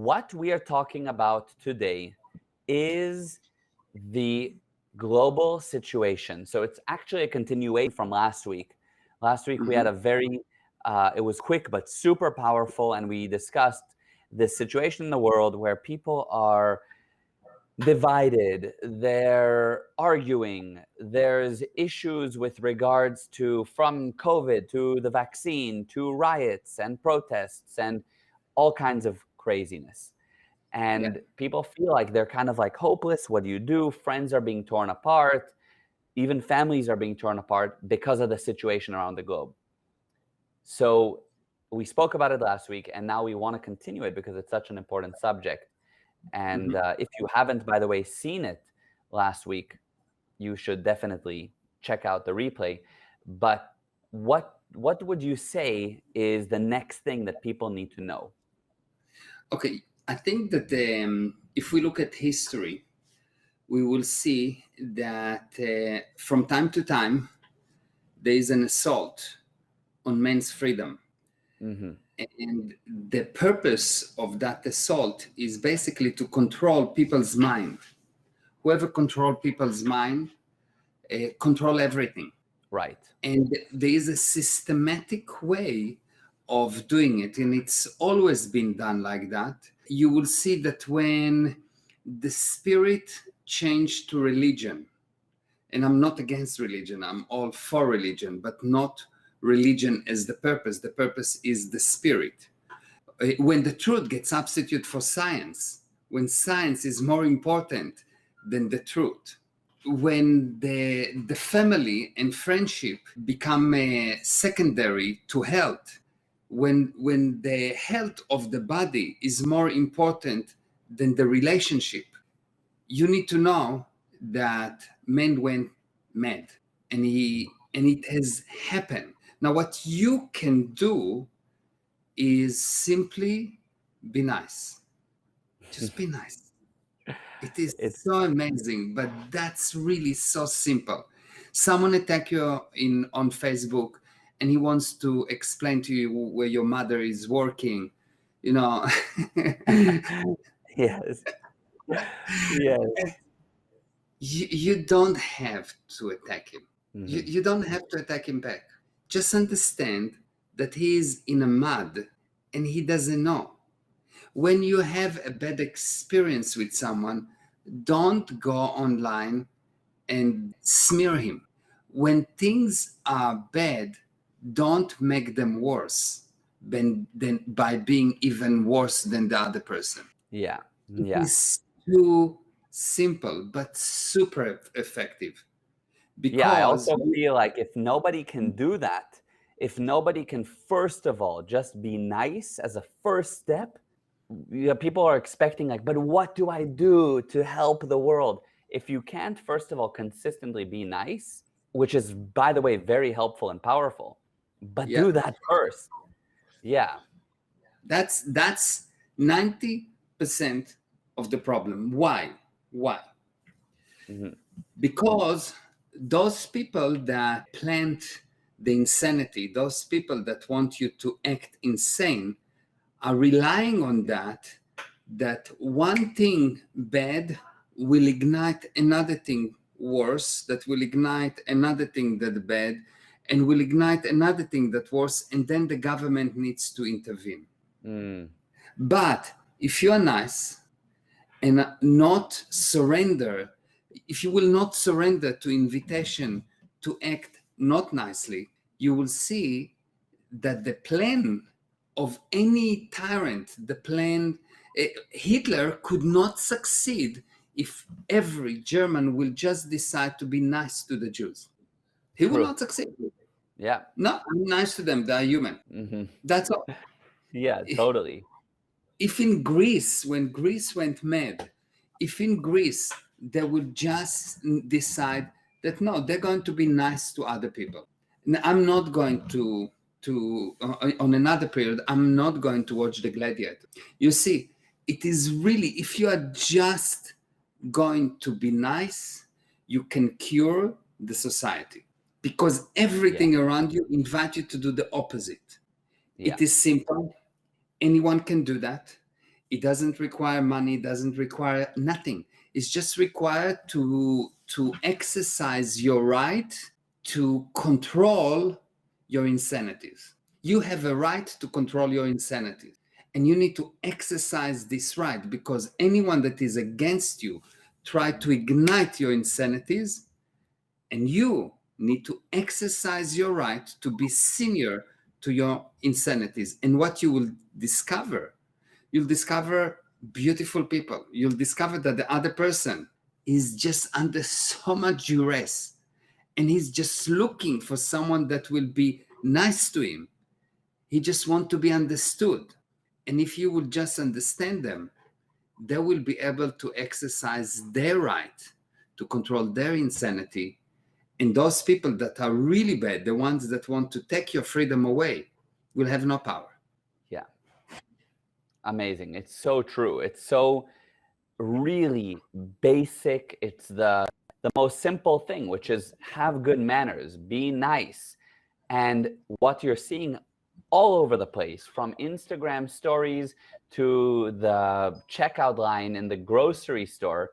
what we are talking about today is the global situation. So it's actually a continuation from last week. Last week we had a very, it was quick but super powerful, and we discussed this situation in the world where people are divided, they're arguing, there's issues with regards to from COVID to the vaccine to riots and protests and all kinds of craziness. And people feel like they're kind of like hopeless. What do you do? Friends are being torn apart. Even families are being torn apart because of the situation around the globe. So we spoke about it last week, and now we want to continue it because it's such an important subject. And if you haven't, by the way, seen it last week, you should definitely check out the replay. But what would you say is the next thing that people need to know? Okay, I think that if we look at history, we will see that from time to time, there is an assault on men's freedom. And the purpose of that assault is basically to control people's mind. Whoever controls people's mind, control everything. Right. And there is a systematic way of doing it, and it's always been done like that. You will see that when the spirit changed to religion, and I'm not against religion, I'm all for religion, but not religion as the purpose is the spirit. When the truth gets substituted for science, when science is more important than the truth, when the family and friendship become secondary to health, when the health of the body is more important than the relationship, you need to know that man went mad, and it has happened. Now, what you can do is simply be nice. Just be nice. It is so amazing, but that's really so simple. Someone attack you on Facebook, and he wants to explain to you where your mother is working, you know. Yes. You don't have to attack him. You don't have to attack him back. Just understand that he is in a mud and he doesn't know. When you have a bad experience with someone, don't go online and smear him. When things are bad, don't make them worse than by being even worse than the other person. Yeah. It's too simple, but super effective. Because I also feel like if nobody can do that, if nobody can, first of all, just be nice as a first step, people are expecting like, but what do I do to help the world? If you can't, first of all, consistently be nice, which is, by the way, very helpful and powerful, but do that first. Yeah. That's 90% of the problem. Why? Because those people that plant the insanity, those people that want you to act insane, are relying on that one thing bad will ignite another thing worse, that will ignite another thing that bad, and will ignite another thing that worse, and then the government needs to intervene. But if you are nice and not surrender, if you will not surrender to invitation to act not nicely, you will see that the plan of any tyrant, Hitler could not succeed if every German will just decide to be nice to the Jews. He will not succeed. Yeah. No, I'm nice to them. They are human. That's all. Yeah, totally. If in Greece, when Greece went mad, if in Greece they would just decide that no, they're going to be nice to other people. And I'm not going to on another period, I'm not going to watch The Gladiator. You see, it is really, if you are just going to be nice, you can cure the society, because everything around you invites you to do the opposite. It is simple. Anyone can do that. It doesn't require money, doesn't require nothing. It's just required to exercise your right to control your insanities. You have a right to control your insanities, and you need to exercise this right, because anyone that is against you try to ignite your insanities, and you need to exercise your right to be senior to your insanities. And what you will discover, you'll discover beautiful people. You'll discover that the other person is just under so much duress, and he's just looking for someone that will be nice to him. He just wants to be understood. And if you will just understand them, they will be able to exercise their right to control their insanity. And those people that are really bad, the ones that want to take your freedom away, will have no power. Yeah. Amazing. It's so true. It's so really basic. It's the most simple thing, which is have good manners, be nice. And what you're seeing all over the place, from Instagram stories to the checkout line in the grocery store,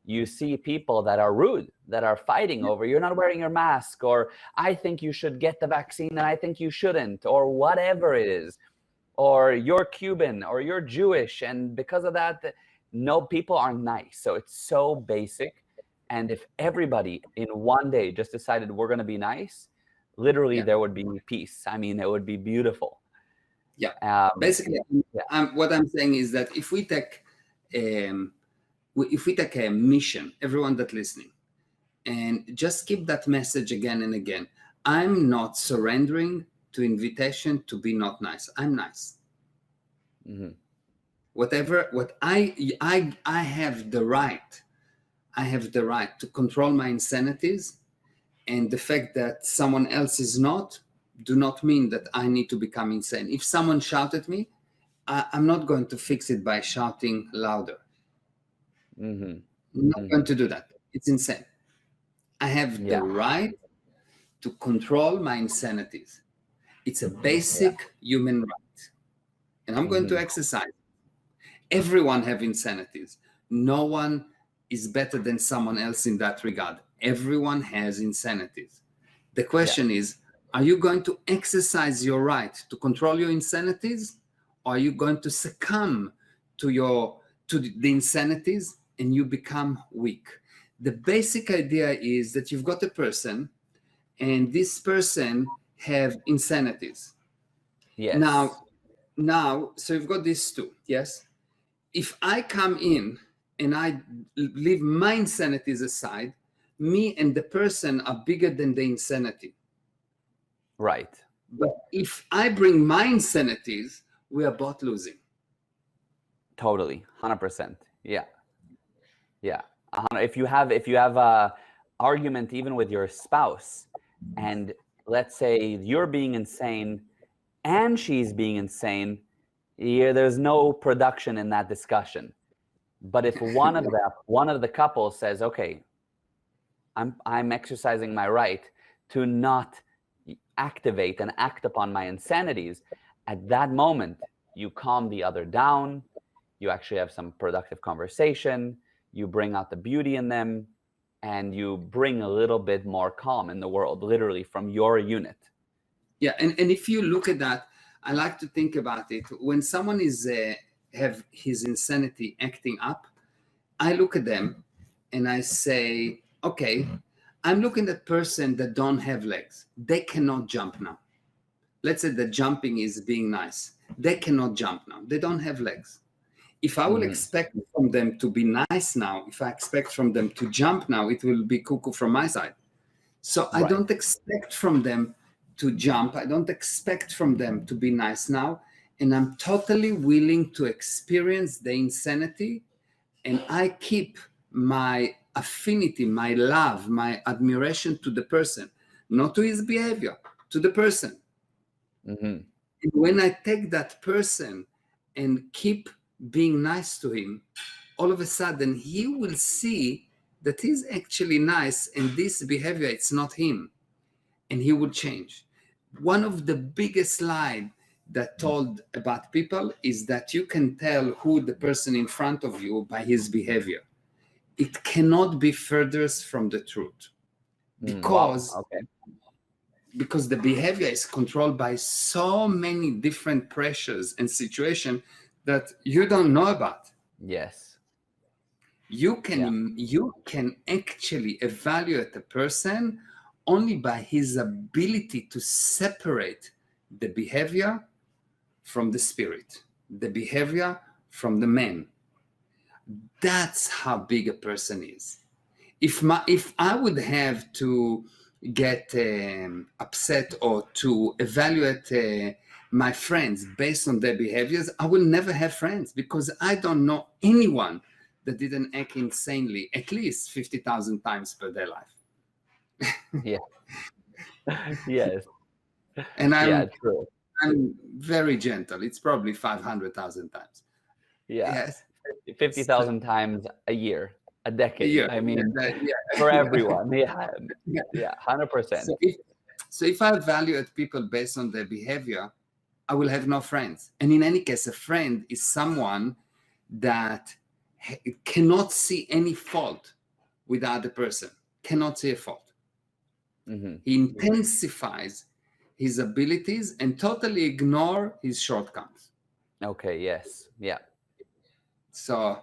you see people that are rude, that are fighting over you're not wearing your mask, or I think you should get the vaccine and I think you shouldn't, or whatever it is, or you're Cuban or you're Jewish, and because of that, no, people aren't nice. So it's so basic. And if everybody in one day just decided we're going to be nice, literally there would be peace. I mean, it would be beautiful. Basically, what I'm saying is that if we take a mission, everyone that listening, and just keep that message again and again. I'm not surrendering to invitation to be not nice. I'm nice. Mm-hmm. What I have the right. I have the right to control my insanities, and the fact that someone else is not, do not mean that I need to become insane. If someone shouted at me, I'm not going to fix it by shouting louder. Mm-hmm. I'm not going to do that. It's insane. I have the right to control my insanities. It's a basic human right, and I'm going to exercise. Everyone have insanities. No one is better than someone else in that regard. Everyone has insanities. The question is, are you going to exercise your right to control your insanities, or are you going to succumb to the insanities and you become weak? The basic idea is that you've got a person, and this person have insanities. Yes. Now, so you've got these two, yes? If I come in and I leave my insanities aside, me and the person are bigger than the insanity. Right. But if I bring my insanities, we are both losing. Totally. 100%. Yeah. Yeah. If you have a argument even with your spouse, and let's say you're being insane and she's being insane, there's no production in that discussion. But if one of the couples says, okay, I'm exercising my right to not activate and act upon my insanities, at that moment you calm the other down, you actually have some productive conversation, you bring out the beauty in them, and you bring a little bit more calm in the world, literally from your unit. Yeah, and if you look at that, I like to think about it. When someone is have his insanity acting up, I look at them and I say, okay, I'm looking at a person that don't have legs. They cannot jump now. Let's say that jumping is being nice. They cannot jump now. They don't have legs. If I will expect from them to be nice now, if I expect from them to jump now, it will be cuckoo from my side. So I don't expect from them to jump. I don't expect from them to be nice now. And I'm totally willing to experience the insanity. And I keep my affinity, my love, my admiration to the person, not to his behavior, to the person. And when I take that person and keep being nice to him, all of a sudden he will see that he's actually nice, and this behavior, it's not him, and he will change. One of the biggest lies that told about people is that you can tell who the person in front of you by his behavior. It cannot be furthest from the truth, because Wow. Okay. because the behavior is controlled by so many different pressures and situations that you don't know about. Yes. You Yeah. can actually evaluate a person only by his ability to separate the behavior from the spirit, the behavior from the man. That's how big a person is. If I would have to get upset or to evaluate my friends based on their behaviors, I will never have friends, because I don't know anyone that didn't act insanely at least 50,000 times per their life. Yeah. Yes. And Yeah. True. I'm very gentle. It's probably 500,000 times. Yeah. Yes. 50,000 times a year, a decade. Yeah, I mean, yeah, for yeah. everyone. Yeah. Yeah. Yeah. 100%. So if I evaluate people based on their behavior, I will have no friends. And in any case, a friend is someone that cannot see any fault with the other person, cannot see a fault. Hmm. He intensifies his abilities and totally ignore his shortcomings. Okay. Yes. Yeah. So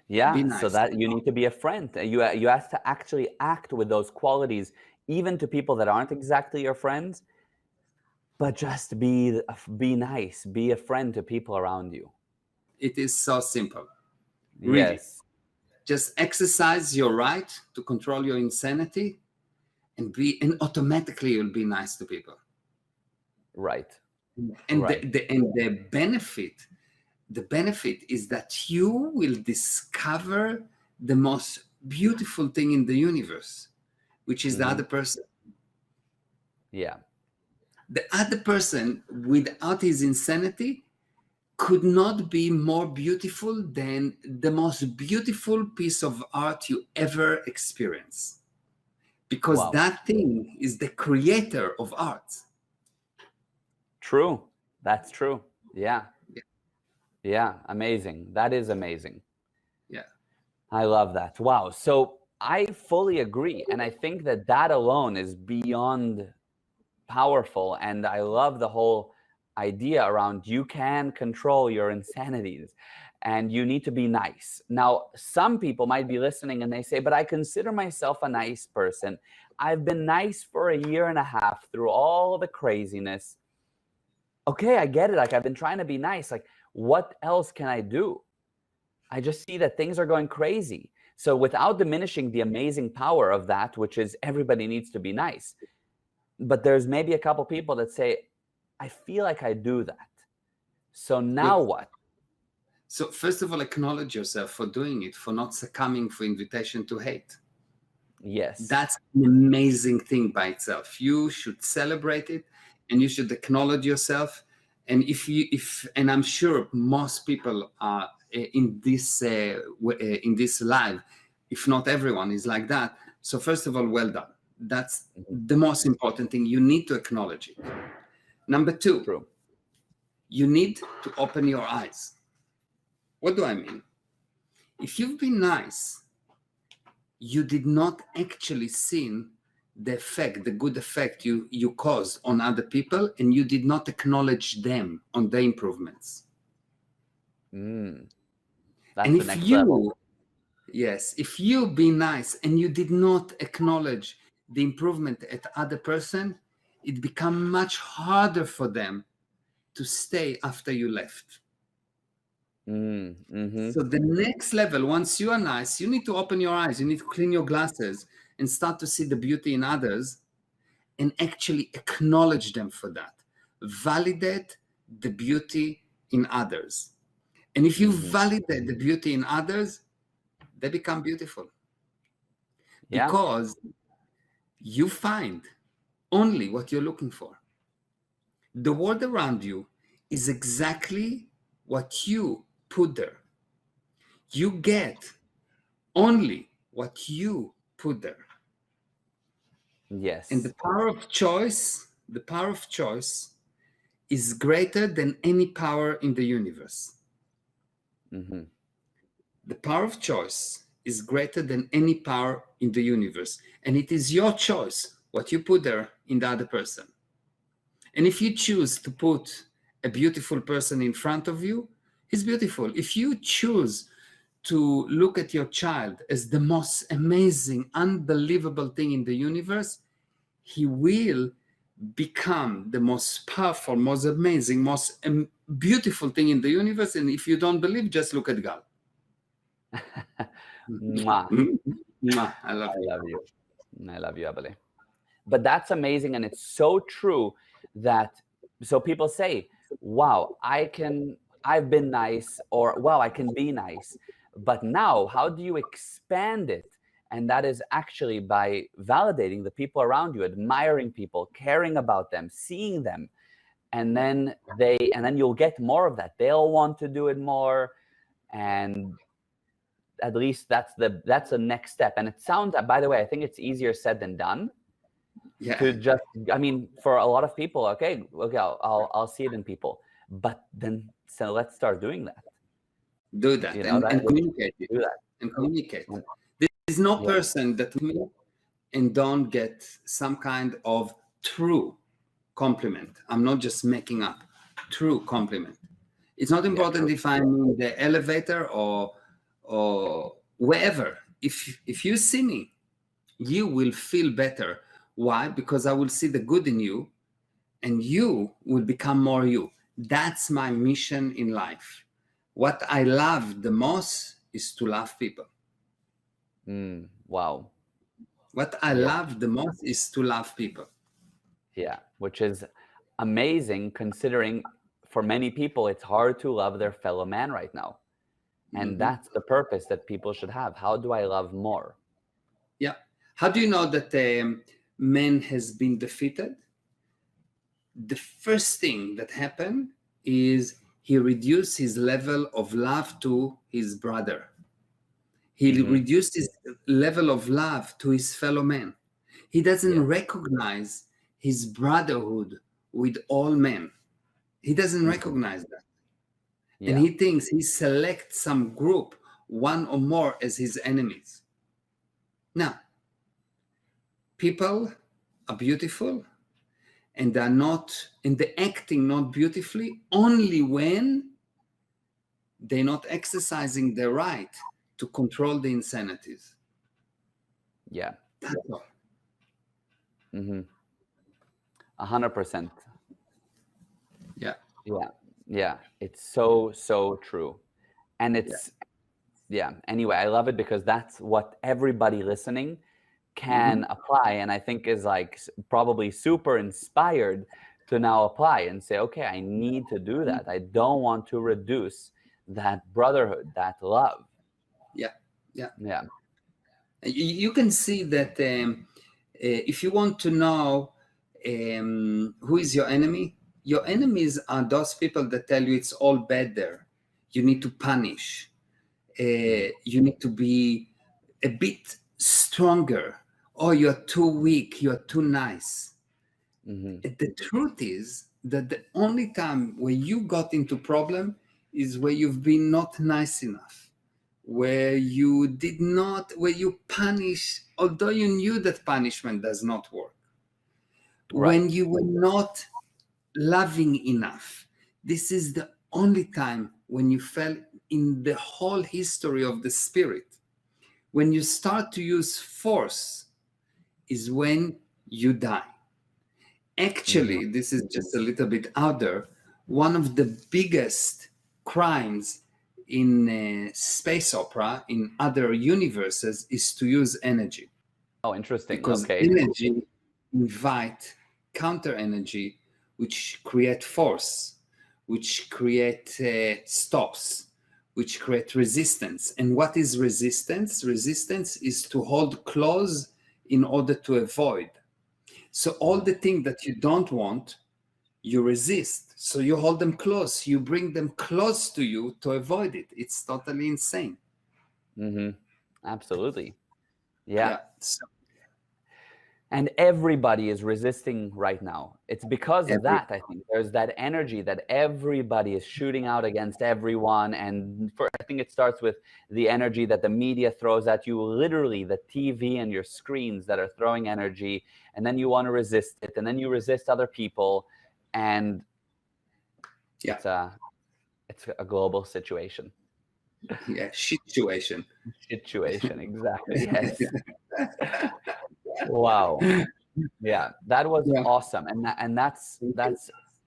be Yeah. So nice. that you need to be a friend. You have to actually act with those qualities, even to people that aren't exactly your friends, but just be nice, be a friend to people around you. It is so simple, really. Yes. Just exercise your right to control your insanity, and automatically you'll be nice to people. Right. And Right. the benefit is that you will discover the most beautiful thing in the universe, which is the Hmm. other person. Yeah. The other person, without his insanity, could not be more beautiful than the most beautiful piece of art you ever experience, because Wow. that thing is the creator of art. True. That's true. Yeah. Yeah, Yeah. Amazing. That is amazing. yeah. I love that. Wow. So I fully agree. And I think that that alone is beyond powerful. And I love the whole idea around you can control your insanities and you need to be nice. Now, some people might be listening and they say, but I consider myself a nice person. I've been nice for a year and a half through all the craziness. Okay, I get it. Like, I've been trying to be nice. Like, what else can I do? I just see that things are going crazy. So, without diminishing the amazing power of that, which is everybody needs to be nice, but there's maybe a couple people that say, I feel like I do that. So now Good. what? So first of all, acknowledge yourself for doing it, for not succumbing for invitation to hate. Yes. That's an amazing thing by itself. You should celebrate it, and you should acknowledge yourself. And and I'm sure most people are in this live, if not everyone is like that. So first of all, well done. That's Mhm. the most important thing. You need to acknowledge it. Number two, True. you need to open your eyes. What do I mean? If you've been nice, you did not actually see the effect, the good effect you caused on other people, and you did not acknowledge them on their improvements. Mm, And that's the if next level. you, yes, if you be nice and you did not acknowledge the improvement at other person, it become much harder for them to stay after you left. Mm-hmm. So the next level, once you are nice, you need to open your eyes, you need to clean your glasses and start to see the beauty in others and actually acknowledge them for that. Validate the beauty in others. And if you Mm-hmm. validate the beauty in others, they become beautiful, Yeah. because you find only what you're looking for. The world around you is exactly what you put there. You get only what you put there. And Yes. the power of choice is greater than any power in the universe. Mm-hmm. The power of choice is greater than any power in the universe. And it is your choice what you put there in the other person. And if you choose to put a beautiful person in front of you, he's beautiful. If you choose to look at your child as the most amazing, unbelievable thing in the universe, he will become the most powerful, most amazing, most beautiful thing in the universe. And if you don't believe, just look at God. Mwah. I love you. love you. I love you, Abale. But that's amazing, and it's so true that so people say, "Wow, I've been nice," or "Wow, I can be nice." But now, how do you expand it? And that is actually by validating the people around you, admiring people, caring about them, seeing them, and then you'll get more of that. They'll want to do it more, and at least that's the next step. And it sounds, by the way, I think it's easier said than done. Yeah. To just, I mean, for a lot of people, okay, I'll see it in people, but then so let's start doing that. Do that, You know, and communicate it. do that. And communicate. There's no person that me and don't get some kind of true compliment. I'm not just making up. True compliment. It's not important if I'm in the elevator or wherever. If you see me, you will feel better. Why? Because I will see the good in you, and you will become more you. That's my mission in life. What I love the most is to love people. Wow. What I love the most is to love people. Yeah, which is amazing considering for many people it's hard to love their fellow man right now. And that's the purpose that people should have. How do I love more? Yeah. How do you know that man has been defeated? The first thing that happened is he reduced his level of love to his brother. He reduced his level of love to his fellow man. He doesn't recognize his brotherhood with all men. He doesn't recognize that. And he thinks he selects some group, one or more, as his enemies. Now, people are beautiful, and they're acting not beautifully only when they're not exercising their right to control the insanities. Yeah. That's all. 100%. Yeah. Yeah. It's so true. And it's, anyway, I love it because that's what everybody listening can apply, and I think is like probably super inspired to now apply and say, okay, I need to do that. I don't want to reduce that brotherhood, that love. Yeah. You can see that if you want to know who is your enemies are those people that tell you it's all bad there. You need to punish. You need to be a bit stronger. Oh, you're too weak. You're too nice. The truth is that the only time where you got into problem is where you've been not nice enough, where you punish, although you knew that punishment does not work. When you were not loving enough. This is the only time when you fell in the whole history of the spirit. When you start to use force is when you die. Actually, this is just a little bit out there. One of the biggest crimes in space opera, in other universes, is to use energy. Oh, interesting. Because energy invite counter energy, which create force, which create stops, which create resistance. And what is resistance? Resistance is to hold close in order to avoid. So all the things that you don't want, you resist. So you hold them close. You bring them close to you to avoid it. It's totally insane. Absolutely. Yeah. So, And everybody is resisting right now. It's because of that, I think. There's that energy that everybody is shooting out against everyone. And I think it starts with the energy that the media throws at you, literally the TV and your screens that are throwing energy. And then you want to resist it. And then you resist other people. And it's a global situation. Yeah, situation. Situation, exactly. Yes. Wow. Yeah, that was awesome. And that's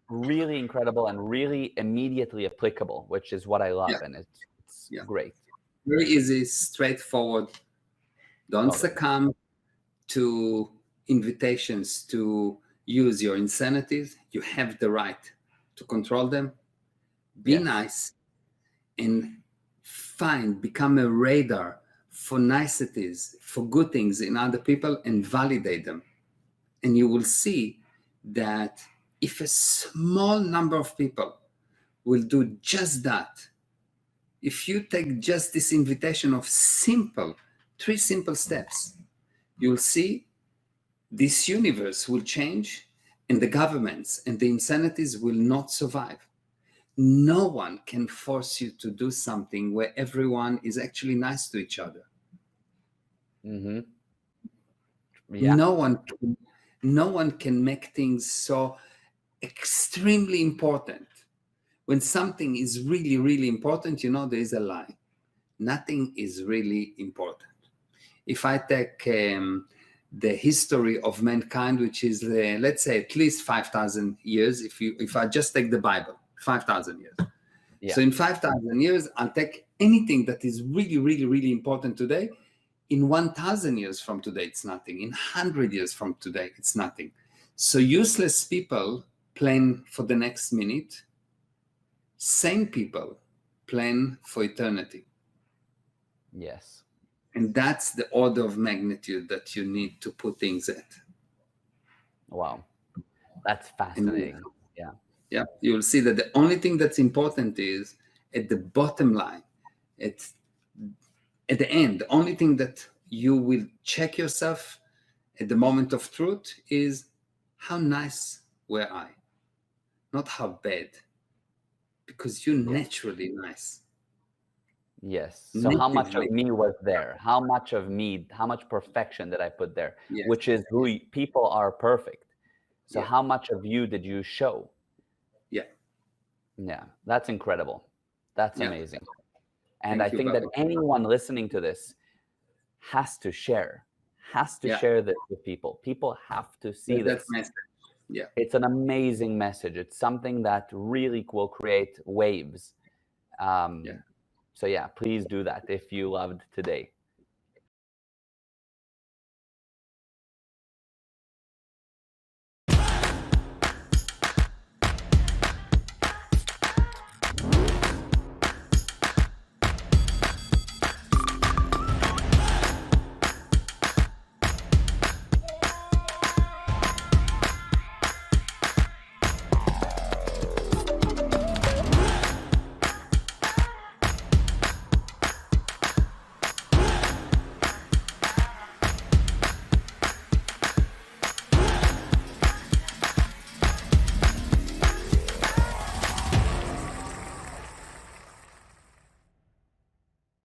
really incredible and really immediately applicable, which is what I love. And it's great. Very easy, straightforward. Don't succumb to invitations to use your insanities. You have the right to control them. Be nice and become a radar for niceties, for good things in other people, and validate them. And you will see that if a small number of people will do just that, if you take just this invitation of 3 simple steps, you'll see this universe will change, and the governments and the insanities will not survive. No one can force you to do something where everyone is actually nice to each other. Mm-hmm. Yeah. No one can make things so extremely important. When something is really, really important, there is a lie. Nothing is really important. If I take the history of mankind, which is, let's say, at least 5,000 years, if I just take the Bible, 5,000 years. Yeah. So in 5,000 years, I'll take anything that is really, really, really important today. In 1,000 years from today, it's nothing. In 100 years from today, it's nothing. So useless people plan for the next minute. Sane people plan for eternity. Yes. And that's the order of magnitude that you need to put things at. Wow. That's fascinating. Yeah. You'll see that the only thing that's important is at the bottom line, at the end, the only thing that you will check yourself at the moment of truth is how nice were I, not how bad, because you're naturally nice. Yes. So how much of me was there? How much of me, how much perfection did I put there? Yes. Which is who people are perfect. So how much of you did you show? Yeah. That's incredible. That's amazing. And I think that anyone listening to this has to share this with people. People have to see this. Yeah. It's an amazing message. It's something that really will create waves. So please do that if you loved today.